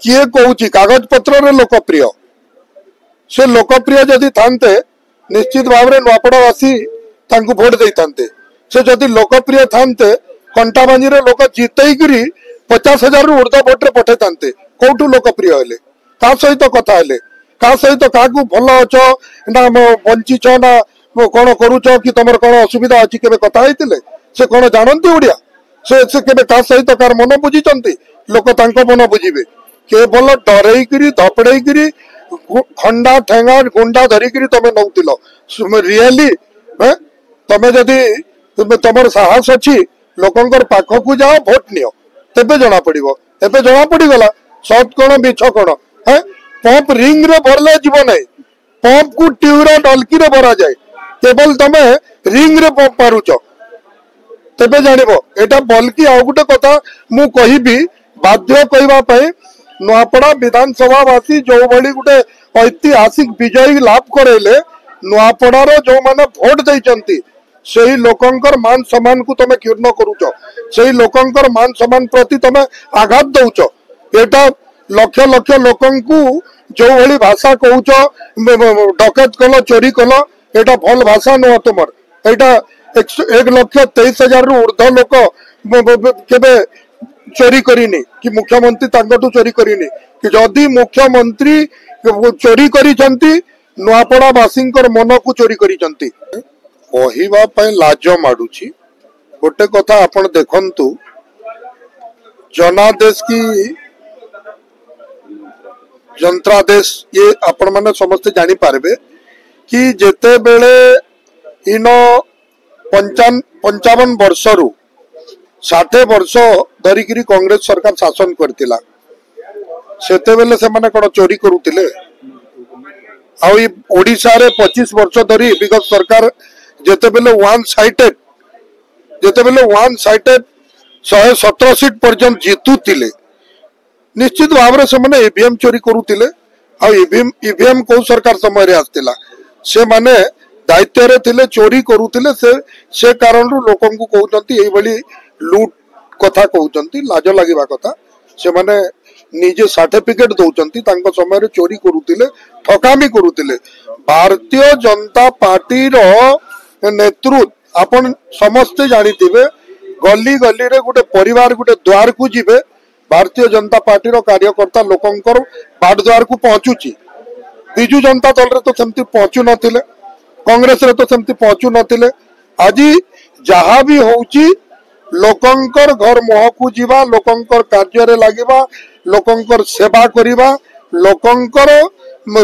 किए कहूँ कागज पत्र लोकप्रिय से लोकप्रिय जदि थांते निश्चित भाव में नुआपड़ावासी भोट दे थांते से जदि लोकप्रिय थांते कंटाबांजी लोक जितईकरी 50,000 रु ऊर्ध्व भोट रे पठे थांते कौटू लोकप्रिय हेले का सहित कथा हेले का सहित क्या भल अच ना बंचीच ना कौन करुच कि तुम कौन असुविधा अच्छी केबे कथा होते से कौन जानती ओडिया से केबे का सहित कार मन बुझी लोक मन बुझे केवल डरईकरी धपड़ईकरी खंडा ठेंगा गुंडा धरिकी तुम नौल रियली तमें जदि तुम साहस अच्छी लोकंर पाखक जाओ भोट नियो तेबे जना पड़ो एबे जना पड़गला सत कौन मिछ कौन है पंप रिंग रे भरले जीव ना पंप को ट्यूरा डलकी रे भरा जाए केवल तमे रिंग रे पंप मारुच तेबे जानिबो एटा बल्कि आ गोटे कथा मु कहिबी बाध्य कहवाई नुआपड़ा विधानसभावासी जो भली गोटे ऐतिहासिक विजयी लाभ करेले नुआपड़ार जो माने भोट देइचंती सही लोकंकर मान सम्मान को तमे क्षुण्ण करूच सही लोकंकर मान सम्मान प्रति तमे आघात दउच एटा लक्ष लक्ष लोकंकु जो भली भाषा कहूच डकैत कल चोरी कल एटा भल भाषा नुह तुमर एटा 1,23,000 रु ऊर्ध्व लोक केबे चोरी करिनी कि मुख्यमंत्री तांगटू चोरी करिनी कि जदि मुख्यमंत्री चोरी करिसंती नुआपड़ा वासींकर मन को चोरी करिसंती कहवा पई लाज माडुची गोटे कथा आपण देखंतु जनादेश की जंत्रादेश ये आपण माने समस्त जानी पारबे कि जेते बेले इन 55 वर्ष रु 60 वर्ष धरिकी कांग्रेस सरकार शासन करतिला सेते बेले से माने कोन चोरी करूतिले आ ओडिशा रे 25 वर्ष धरी विगत सरकार जेते बेले वन साइडेड 117 सीट पर्यंत जीतुतिले निश्चित भाव में से ईवीएम चोरी करूतिले आ ईवीएम को सरकार समय रे आस्तिला से माने दायित्व रे थिले चोरी करूतिले से कारण रु लोकन को कहउचंती एई भली लूट कथा कहउचंती लाज लागिबा कथा से माने निजे सर्टिफिकेट दउचंती तांको समय रे चोरी करूतिले ठकामी करूतिले भारतीय जनता पार्टी रो नेतृत्व आपण समस्त जानिथिबे गली गली रे गोटे परिवार गोटे द्वार को जिबे भारतीय जनता पार्टी रो कार्यकर्ता लोकंकर बाट द्वार को पहुंचुची बिजू जनता दल रे तो सेमती पहुंचु नथिले कांग्रेस रे तो सेमती पहुंचु नथिले आज जहा भी होउची लोकंकर घर मुह को जीवा लोकंकर कार्य रे लागिबा लोकंकर सेवा करिबा लोकंकर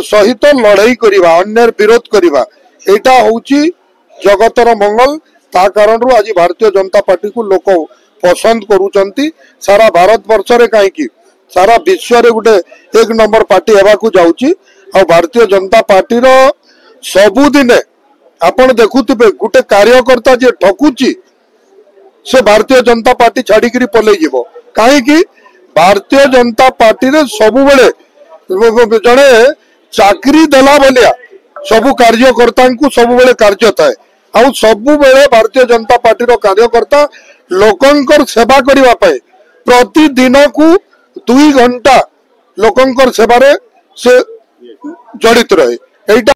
सहित लड़ाई करिबा अन्य विरोध करिबा एटा होउची जगतर मंगल ता कारण रु आज भारतीय जनता पार्टी को लोक पसंद करूचंती सारा भारत वर्ष रे काईकी सारा विश्व रे गुटे 1 नंबर पार्टी हेबा को जाउची आ भारतीय जनता पार्टी रो सबु दिने आपण देखुथिबे गुटे कार्यकर्ता जे ठकुची से भारतीय जनता पार्टी छाड़ी करी पले जीवो काहे कि भारतीय जनता पार्टी रे सबु बेले जणे चाकरी देला बलिया सबु कार्यकर्ता को सबु बेले कार्य थाए आउ सबु बेले भारतीय जनता पार्टी रो कार्यकर्ता लोकंकर सेवा करिवा पाए प्रतिदिन को 2 घंटा लोकंकर सेवा रे से जड़ित रहे एटा